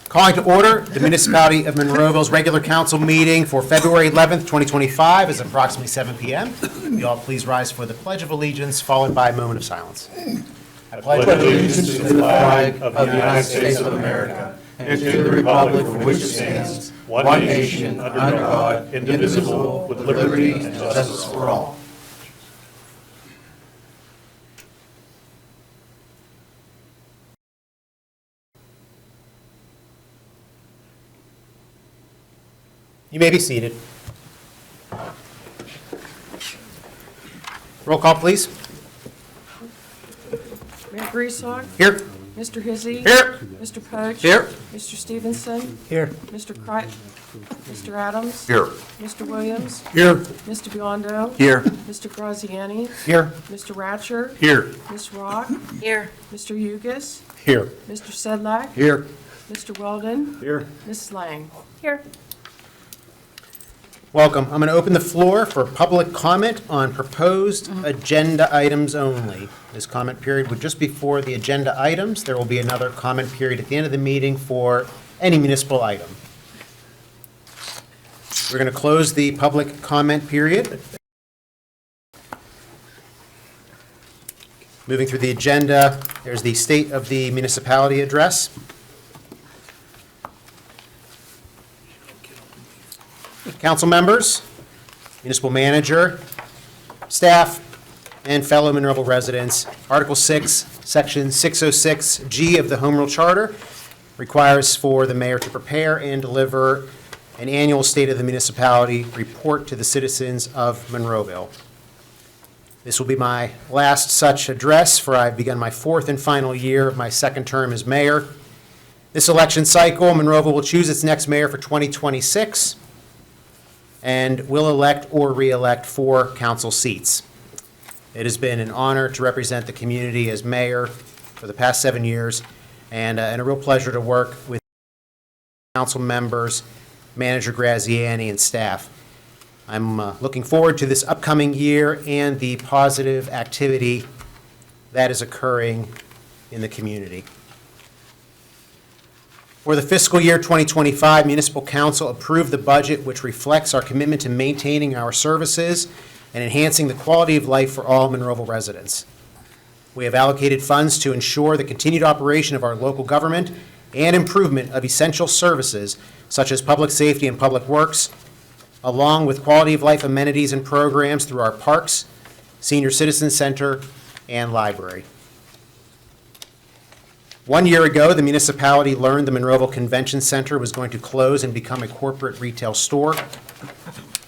Calling to order the Municipality of Monroeville's regular council meeting for February 11th, 2025 is approximately 7 p.m. Will you all please rise for the Pledge of Allegiance, followed by a moment of silence. I pledge allegiance to the flag of the United States of America and to the republic for which it stands, one nation, under God, indivisible, with liberty and justice for all. You may be seated. Roll call, please. Mayor Griesau? Here. Mr. Hizzy? Here. Mr. Poach? Here. Mr. Stevenson? Here. Mr. Crichton? Mr. Adams? Here. Mr. Williams? Here. Mr. Biondo? Here. Mr. Graziani? Here. Mr. Ratcher? Here. Ms. Rock? Here. Mr. Hugus? Here. Mr. Sedlak? Here. Mr. Weldon? Here. Ms. Lang? Here. Welcome. I'm going to open the floor for public comment on proposed agenda items only. This comment period would just be for the agenda items. There will be another comment period at the end of the meeting for any municipal item. We're going to close the public comment period. Moving through the agenda, there's the State of the Municipality address. Council members, municipal manager, staff, and fellow Monroeville residents, Article 6, Section 606G of the Home Rule Charter requires for the mayor to prepare and deliver an annual State of the Municipality report to the citizens of Monroeville. This will be my last such address, for I've begun my fourth and final year of my second term as mayor. This election cycle, Monroeville will choose its next mayor for 2026 and will elect or re-elect 4 council seats. It has been an honor to represent the community as mayor for the past 7 years, and a real pleasure to work with council members, Manager Graziani, and staff. I'm looking forward to this upcoming year and the positive activity that is occurring in the community. For the fiscal year 2025, Municipal Council approved the budget, which reflects our commitment to maintaining our services and enhancing the quality of life for all Monroeville residents. We have allocated funds to ensure the continued operation of our local government and improvement of essential services such as public safety and public works, along with quality of life amenities and programs through our parks, senior citizen center, and library. 1 year ago, the municipality learned the Monroeville Convention Center was going to close and become a corporate retail store.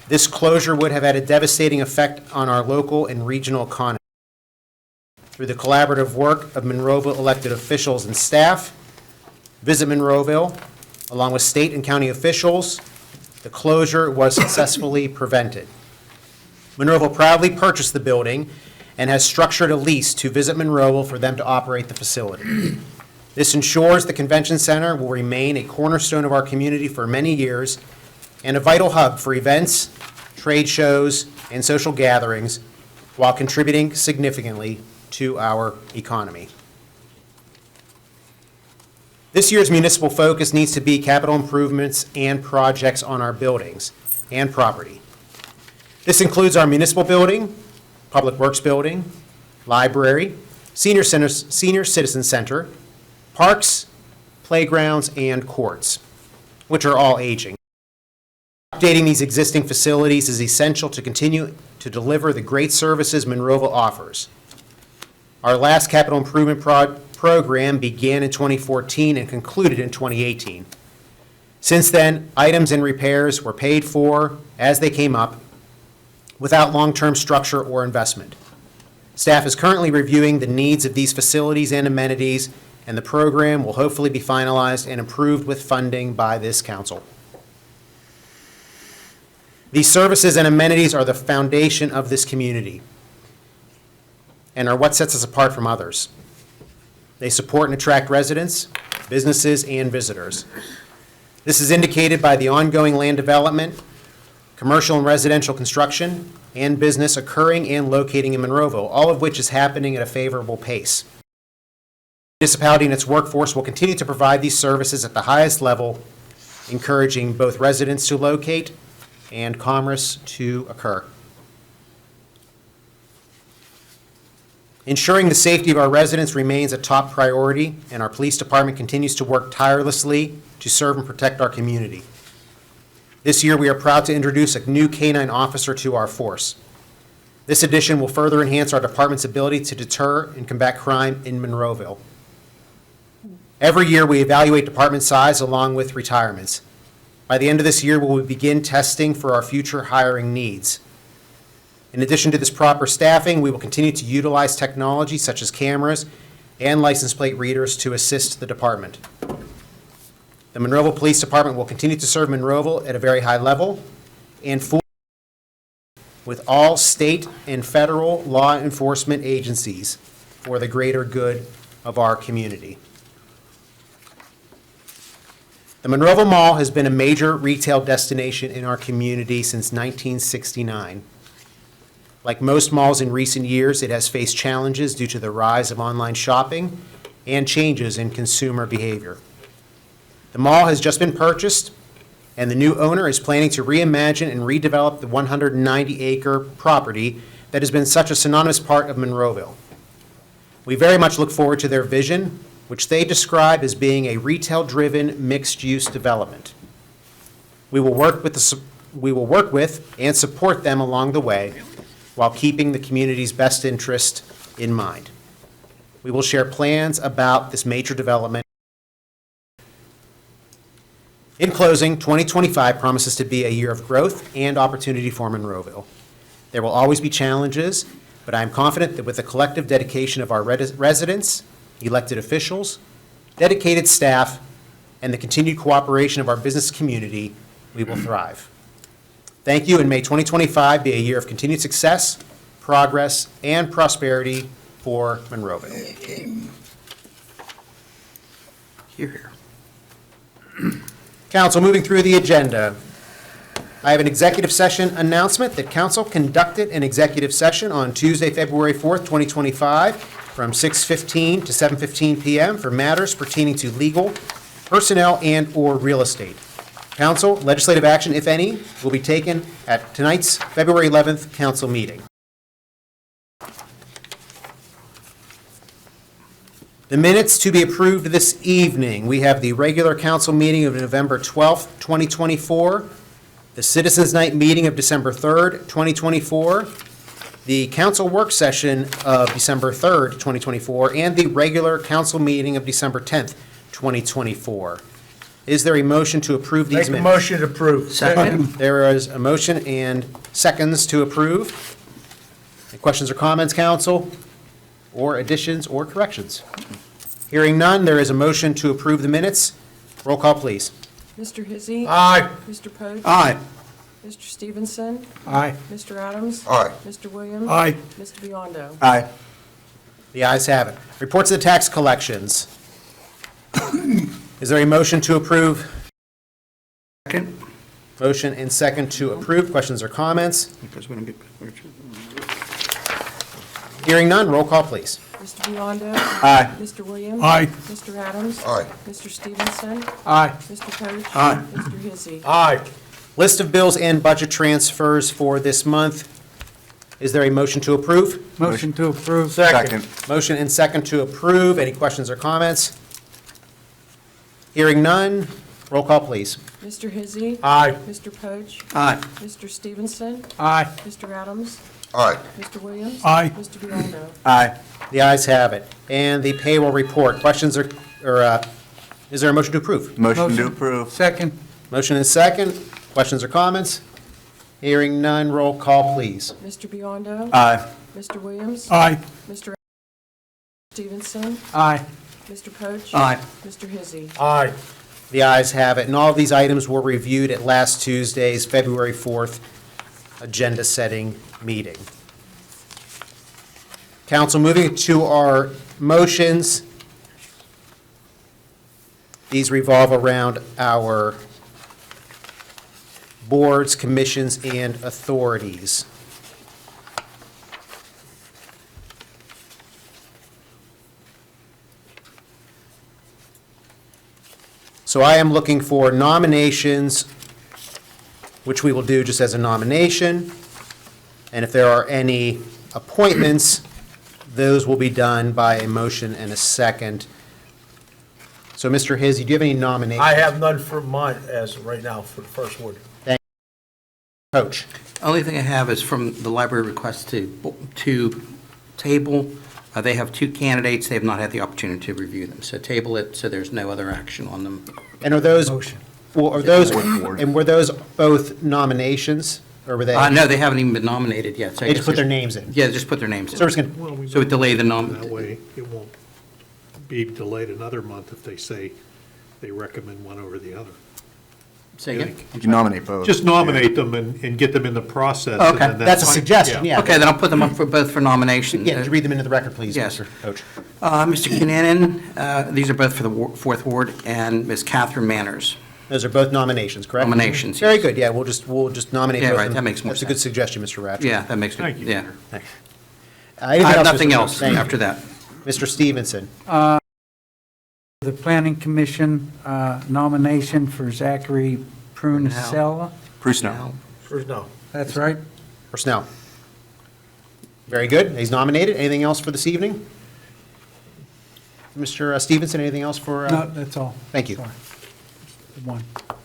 This closure would have had a devastating effect on our local and regional economy. Through the collaborative work of Monroeville elected officials and staff, Visit Monroeville, along with state and county officials, the closure was successfully prevented. Monroeville proudly purchased the building and has structured a lease to Visit Monroeville for them to operate the facility. This ensures the convention center will remain a cornerstone of our community for many years and a vital hub for events, trade shows, and social gatherings, while contributing significantly to our economy. This year's municipal focus needs to be capital improvements and projects on our buildings and property. This includes our municipal building, public works building, library, senior citizen center, parks, playgrounds, and courts, which are all aging. Updating these existing facilities is essential to continue to deliver the great services Monroeville offers. Our last capital improvement program began in 2014 and concluded in 2018. Since then, items and repairs were paid for as they came up without long-term structure or investment. Staff is currently reviewing the needs of these facilities and amenities, and the program will hopefully be finalized and approved with funding by this council. These services and amenities are the foundation of this community and are what sets us apart from others. They support and attract residents, businesses, and visitors. This is indicated by the ongoing land development, commercial and residential construction, and business occurring and locating in Monroeville, all of which is happening at a favorable pace. Municipality and its workforce will continue to provide these services at the highest level, encouraging both residents to locate and commerce to occur. Ensuring the safety of our residents remains a top priority, and our police department continues to work tirelessly to serve and protect our community. This year, we are proud to introduce a new canine officer to our force. This addition will further enhance our department's ability to deter and combat crime in Monroeville. Every year, we evaluate department size along with retirements. By the end of this year, we will begin testing for our future hiring needs. In addition to this proper staffing, we will continue to utilize technology such as cameras and license plate readers to assist the department. The Monroeville Police Department will continue to serve Monroeville at a very high level and with all state and federal law enforcement agencies for the greater good of our community. The Monroeville Mall has been a major retail destination in our community since 1969. Like most malls in recent years, it has faced challenges due to the rise of online shopping and changes in consumer behavior. The mall has just been purchased, and the new owner is planning to reimagine and redevelop the 190-acre property that has been such a synonymous part of Monroeville. We very much look forward to their vision, which they describe as being a retail-driven, mixed-use development. We will work with and support them along the way while keeping the community's best interest in mind. We will share plans about this major development. In closing, 2025 promises to be a year of growth and opportunity for Monroeville. There will always be challenges, but I am confident that with the collective dedication of our residents, elected officials, dedicated staff, and the continued cooperation of our business community, we will thrive. Thank you, and may 2025 be a year of continued success, progress, and prosperity for Monroeville. Here. Council, moving through the agenda. I have an executive session announcement that council conducted an executive session on Tuesday, February 4th, 2025, from 6:15 to 7:15 p.m. for matters pertaining to legal, personnel, and/or real estate. Council, legislative action, if any, will be taken at tonight's February 11th council meeting. The minutes to be approved this evening. We have the regular council meeting of November 12th, 2024, the Citizens Night meeting of December 3rd, 2024, the council work session of December 3rd, 2024, and the regular council meeting of December 10th, 2024. Is there a motion to approve these minutes? Make a motion to approve. Second. There is a motion and seconds to approve. Any questions or comments, council? Or additions or corrections? Hearing none, there is a motion to approve the minutes. Roll call, please. Mr. Hizzy. Aye. Mr. Poach. Aye. Mr. Stevenson. Aye. Mr. Adams. Aye. Mr. Williams. Aye. Mr. Biondo. Aye. The ayes have it. Reports of the tax collections. Is there a motion to approve? Second. Motion and second to approve. Questions or comments? Because we don't get. Hearing none, roll call, please. Mr. Biondo. Aye. Mr. Williams. Aye. Mr. Adams. Aye. Mr. Stevenson. Aye. Mr. Poach. Aye. Mr. Hizzy. Aye. List of bills and budget transfers for this month. Is there a motion to approve? Motion to approve. Second. Motion and second to approve. Any questions or comments? Hearing none, roll call, please. Mr. Hizzy. Aye. Mr. Poach. Aye. Mr. Stevenson. Aye. Mr. Adams. Aye. Mr. Williams. Aye. Mr. Biondo. Aye. The ayes have it. And the payroll report. Questions or is there a motion to approve? Motion to approve. Second. Motion and second. Questions or comments? Hearing none, roll call, please. Mr. Biondo. Aye. Mr. Williams. Aye. Mr. Stevenson. Aye. Mr. Poach. Aye. Mr. Hizzy. Aye. The ayes have it. And all of these items were reviewed at last Tuesday's February 4th agenda-setting meeting. Council, moving to our motions. These revolve around our boards, commissions, and authorities. So I am looking for nominations, which we will do just as a nomination. And if there are any appointments, those will be done by a motion and a second. So, Mr. Hizzy, do you have any nominations? I have none for mine as of right now for the first ward. Coach? Only thing I have is from the library request to table. They have 2 candidates. They have not had the opportunity to review them. So table it, so there's no other action on them. And are those, Motion. well, are those, and were those both nominations, or were they? No, they haven't even been nominated yet. So I They guess just put their there's- names in? Yeah, just put their names So we're in. just gonna, Well, we So it delay the That way, it won't be delayed another month if they say they recommend one over the other. Say again? You can nominate both. Just nominate them and get them in the process. and Okay. then that's a fine. suggestion, yeah. Okay, then I'll put them up for both for nomination. Yeah, could you read them into the record, please, Yes. Mr. Coach? Mr. Kinanen, these are both for the 4th Ward, and Ms. Catherine Manners. Those are both nominations, correct? Nominations, Very yes. good, yeah, we'll just nominate Yeah, both of right, them. that makes more That's a good sense. suggestion, Mr. Ratcher. Yeah, that makes it, Thank you, yeah. Peter. I have nothing Mr. else Thank you. after that. Mr. Stevenson, The Planning Commission nomination for Zachary Prunella. Prusno. First, no. That's right. personnel. Very good, he's nominated. Anything else for this evening? Mr. Stevenson, anything else for? No, that's all. Thank you. Sorry. The one.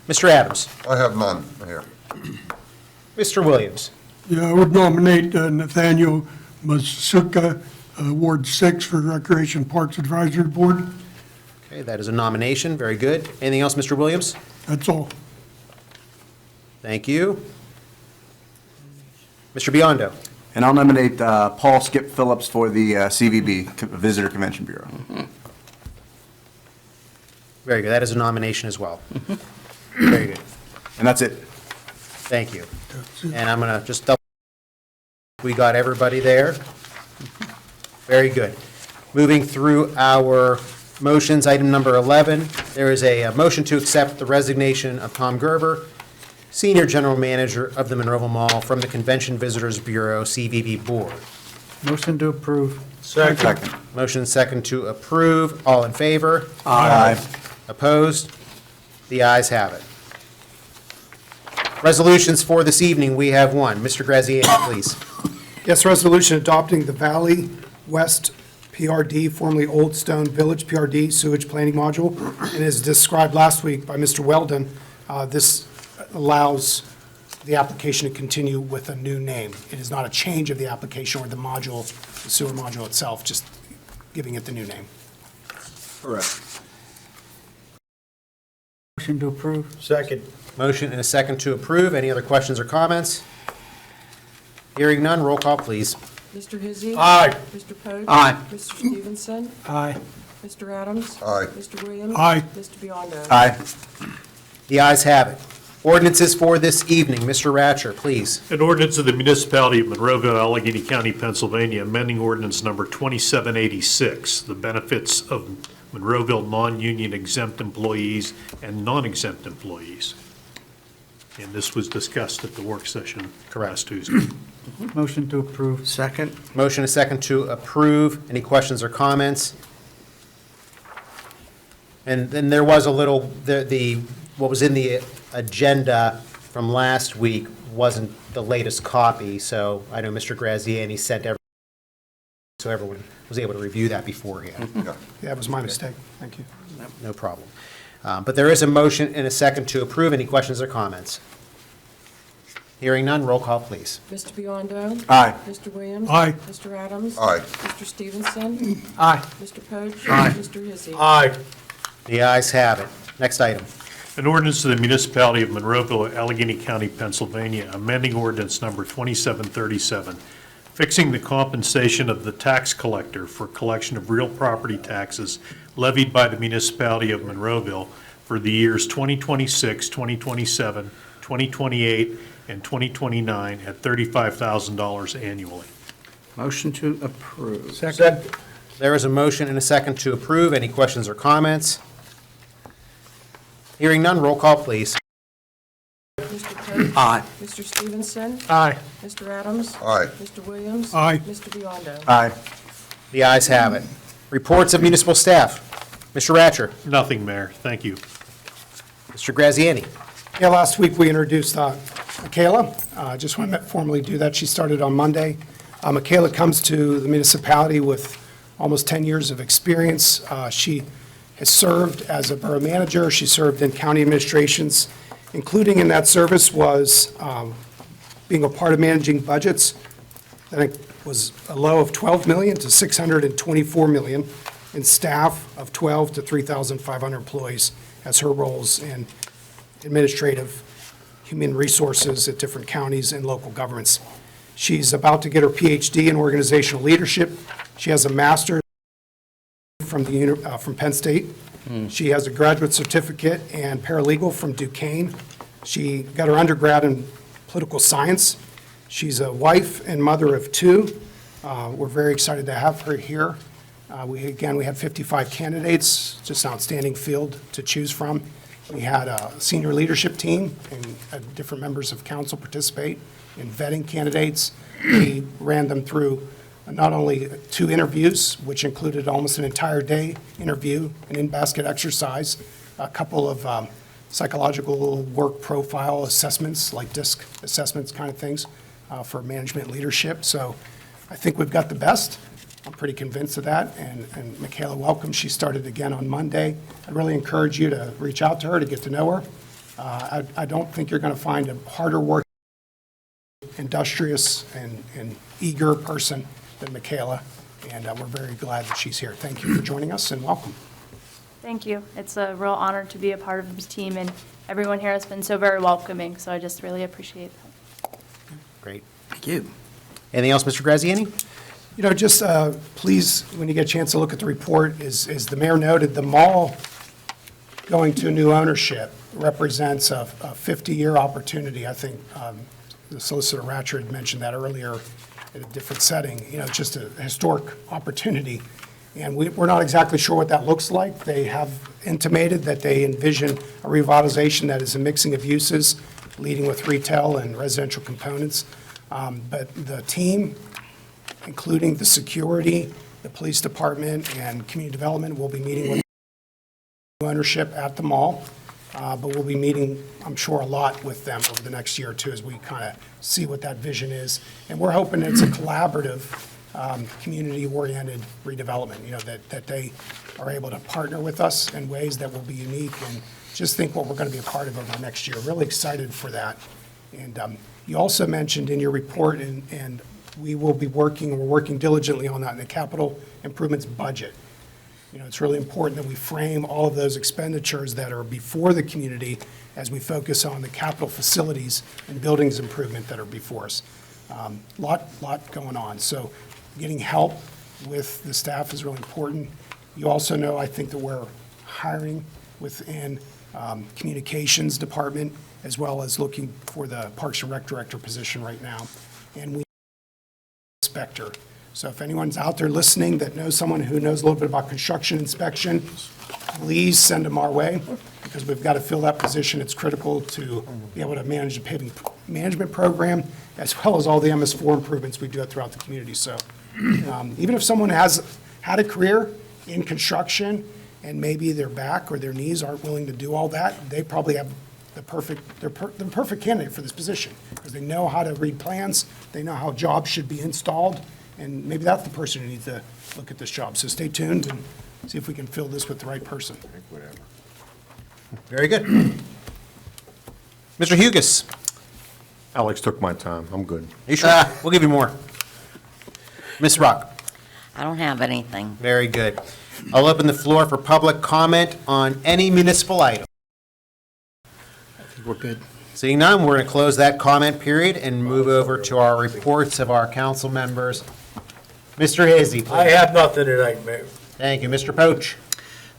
Mr. Adams, I have none, Mayor. Mr. Williams, Yeah, I would nominate Nathaniel Masuka, Ward 6 for Recreation Parks Advisory Board. okay, that is a nomination, very good. Anything else, Mr. Williams? That's all. Thank you. Mr. Biondo, And I'll nominate Paul Skip Phillips for the CVB, Visitor Convention Bureau. very good, that is a nomination as well. Very good, And that's it. thank you. And I'm going to just double, we got everybody there. Very good. Moving through our motions, item number 11, there is a motion to accept the resignation of Tom Gerber, Senior General Manager of the Monroeville Mall, from the Convention Visitors Bureau, CVB Board. Motion to approve. Second. Motion second to approve. All in favor? Aye. Opposed? The ayes have it. Resolutions for this evening, we have one. Mr. Graziani, please. Yes, resolution adopting the Valley West PRD, formerly Old Stone Village PRD sewage planning module, and as described last week by Mr. Weldon, this allows the application to continue with a new name. It is not a change of the application or the module, the sewer module itself, just giving it the new name. Correct. Motion to approve. Second. Motion and a second to approve. Any other questions or comments? Hearing none, roll call, please. Mr. Hizzy? Aye. Mr. Poe? Aye. Mr. Stevenson? Aye. Mr. Adams? Aye. Mr. Williams? Aye. Mr. Biondo? Aye. The ayes have it. Ordinances for this evening. Mr. Ratcher, please. An ordinance of the Municipality of Monroeville, Allegheny County, Pennsylvania, amending ordinance number 2786, the benefits of Monroeville non-union exempt employees and non-exempt employees. And this was discussed at the work session last Tuesday. Motion to approve. Second? Motion and a second to approve. Any questions or comments? And then there was a little, what was in the agenda from last week wasn't the latest copy, so I know Mr. Graziani sent everyone, so everyone was able to review that beforehand. Yeah, it was my mistake. Thank you. No problem. But there is a motion and a second to approve. Any questions or comments? Hearing none, roll call, please. Mr. Biondo? Aye. Mr. Williams? Aye. Mr. Adams? Aye. Mr. Stevenson? Aye. Mr. Poach? Aye. Mr. Hizzy? Aye. The ayes have it. Next item. An ordinance of the Municipality of Monroeville, Allegheny County, Pennsylvania, amending ordinance number 2737, fixing the compensation of the tax collector for collection of real property taxes levied by the Municipality of Monroeville for the years 2026, 2027, 2028, and 2029 at $35,000 annually. Motion to approve. Second. There is a motion and a second to approve. Any questions or comments? Hearing none, roll call, please. Mr. Poach? Aye. Mr. Stevenson? Aye. Mr. Adams? Aye. Mr. Williams? Aye. Mr. Biondo? Aye. The ayes have it. Reports of municipal staff. Mr. Ratcher. Nothing, Mayor. Thank you. Mr. Graziani. Yeah, last week we introduced Michaela. I just want to formally do that. She started on Monday. Michaela comes to the municipality with almost 10 years of experience. She has served as a borough manager. She served in county administrations, including in that service was being a part of managing budgets. I think was a low of 12 million to 624 million, and staff of 12 to 3,500 employees as her roles in administrative, human resources at different counties and local governments. She's about to get her PhD in organizational leadership. She has a master's from Penn State. She has a graduate certificate and paralegal from Duquesne. She got her undergrad in political science. She's a wife and mother of two. We're very excited to have her here. We had 55 candidates, just an outstanding field to choose from. We had a senior leadership team and had different members of council participate in vetting candidates. We ran them through not only 2 interviews, which included almost an entire day interview, an in-basket exercise, a couple of psychological work profile assessments, like DISC assessments kind of things for management leadership. So I think we've got the best. I'm pretty convinced of that. And Michaela, welcome. She started again on Monday. I really encourage you to reach out to her to get to know her. I don't think you're going to find a harder working, industrious, and eager person than Michaela. And we're very glad that she's here. Thank you for joining us and welcome. Thank you. It's a real honor to be a part of this team, and everyone here has been so very welcoming, so I just really appreciate that. Great. Thank you. Anything else, Mr. Graziani? You know, just please, when you get a chance to look at the report, as the mayor noted, the mall going to new ownership represents a 50-year opportunity. I think the Solicitor Ratcher had mentioned that earlier in a different setting. You know, it's just a historic opportunity. And we're not exactly sure what that looks like. They have intimated that they envision a revitalization that is a mixing of uses, leading with retail and residential components. But the team, including the security, the police department, and community development, will be meeting with ownership at the mall. But we'll be meeting, I'm sure, a lot with them over the next year or two as we kind of see what that vision is. And we're hoping it's a collaborative, community-oriented redevelopment, you know, that they are able to partner with us in ways that will be unique, and just think what we're going to be a part of over the next year. Really excited for that. And you also mentioned in your report, and we will be working, we're working diligently on that in the capital improvements budget. You know, it's really important that we frame all of those expenditures that are before the community as we focus on the capital facilities and buildings improvement that are before us. Lot going on. So getting help with the staff is really important. You also know, I think, that we're hiring within communications department, as well as looking for the Parks and Rec director position right now. And we inspector. So if anyone's out there listening that knows someone who knows a little bit about construction inspection, please send them our way, because we've got to fill that position. It's critical to be able to manage the paving management program, as well as all the MS4 improvements we do throughout the community. So even if someone has had a career in construction and maybe their back or their knees aren't willing to do all that, they probably have the perfect candidate for this position, because they know how to read plans, they know how jobs should be installed, and maybe that's the person who needs to look at this job. So stay tuned and see if we can fill this with the right person. Very good. Mr. Hugus? Alex took my time. I'm good. Are you sure? We'll give you more. Ms. Rock? I don't have anything. Very good. I'll open the floor for public comment on any municipal item. I think we're good. Seeing none, we're going to close that comment period and move over to our reports of our council members. Mr. Hizzy, I please. have nothing tonight, Mayor. Thank you. Mr. Poach?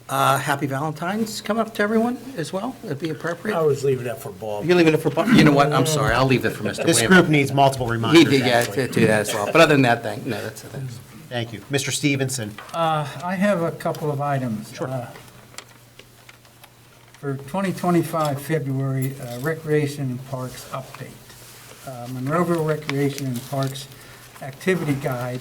Happy Valentine's coming up to everyone as well. It'd be appropriate. I was leaving that for Bob. You're leaving it for, you know what, I'm sorry, I'll leave it for Mr. This Williams. group needs multiple He reminders. did, yeah, actually. to do that as well. But other than that, no, that's it. Thank you. Mr. Stevenson? I have a couple of items. Sure. For 2025 February, Recreation and Parks update. Monroeville Recreation and Parks Activity Guide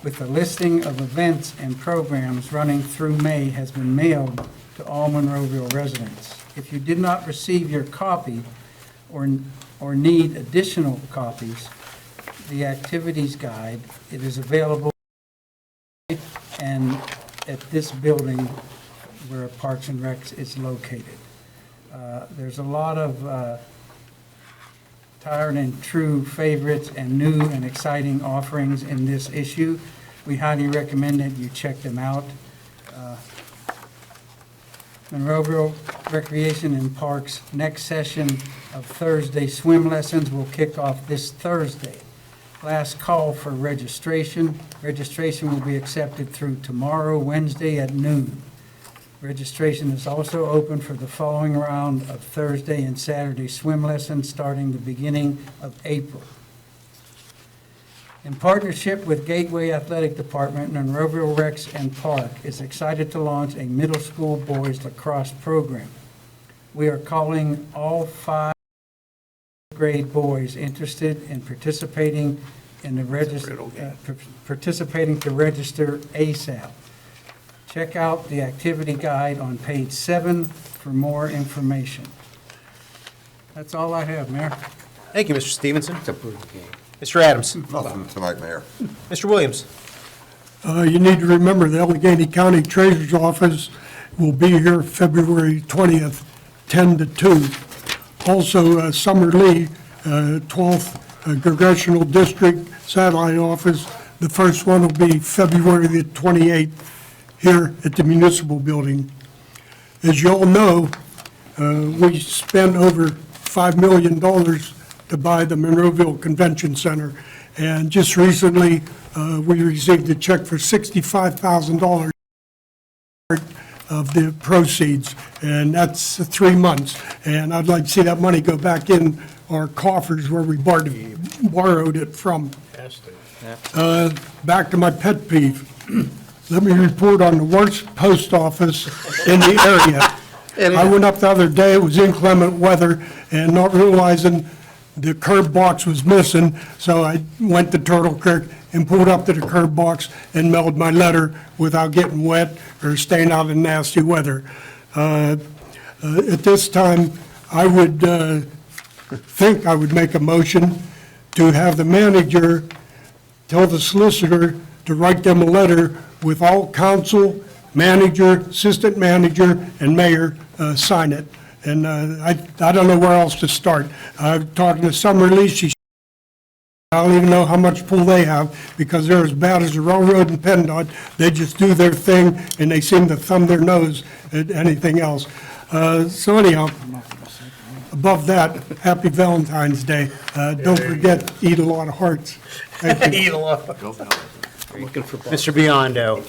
with a listing of events and programs running through May has been mailed to all Monroeville residents. If you did not receive your copy or need additional copies, the activities guide, it is available and at this building where Parks and Recs is located. There's a lot of tired and true favorites and new and exciting offerings in this issue. We highly recommend that you check them out. Monroeville Recreation and Parks next session of Thursday swim lessons will kick off this Thursday. Last call for registration. Registration will be accepted through tomorrow, Wednesday at noon. Registration is also open for the following round of Thursday and Saturday swim lessons starting the beginning of April. In partnership with Gateway Athletic Department, Monroeville Recs and Park is excited to launch a middle school boys lacrosse program. We are calling all 5 grade boys interested in participating in the participating to register ASAP. Check out the activity guide on page 7 for more information. That's all I have, Mayor. Thank you, Mr. Stevenson. It's a brutal game. Mr. Adams. Nothing tonight, Mayor. Mr. Williams. You need to remember the Allegheny County Treasurer's Office will be here February 20th, 10 to 2. Also, Summer Lee, 12th Congressional District Satellite Office, the first one will be February the 28th here at the Municipal Building. As you all know, we spent over $5 million to buy the Monroeville Convention Center, and just recently, we received a check for $65,000 of the proceeds, and that's 3 months. And I'd like to see that money go back in our coffers where we borrowed it from. Back to my pet peeve. Let me report on the worst post office in the area. I went up the other day, it was inclement weather, and not realizing the curb box was missing, so I went to Turtle Creek and pulled up to the curb box and mailed my letter without getting wet or staying out in nasty weather. At this time, I would think I would make a motion to have the manager tell the solicitor to write them a letter with all council, manager, assistant manager, and mayor sign it. And I don't know where else to start. I'm talking to Summer Lee, I don't even know how much pull they have, because they're as bad as the railroad and PennDOT. They just do their thing, and they seem to thumb their nose at anything else. So anyhow, above that, happy Valentine's Day. Don't forget, eat a lot of hearts. Thank you. Eat a lot. Mr. Biondo.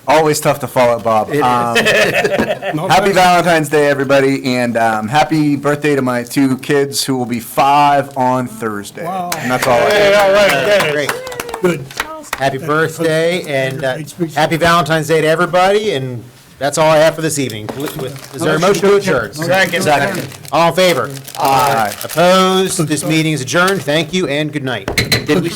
Always tough to follow, Bob. Happy Valentine's Day, everybody, and happy birthday to my 2 kids who will be 5 on Thursday. Wow. And that's all I have. Great. Good. Happy birthday and happy Valentine's Day to everybody, and that's all I have for this evening. Is there a motion to adjourn? Second. All in favor? Aye. Opposed? This meeting is adjourned. Thank you and good night. Did we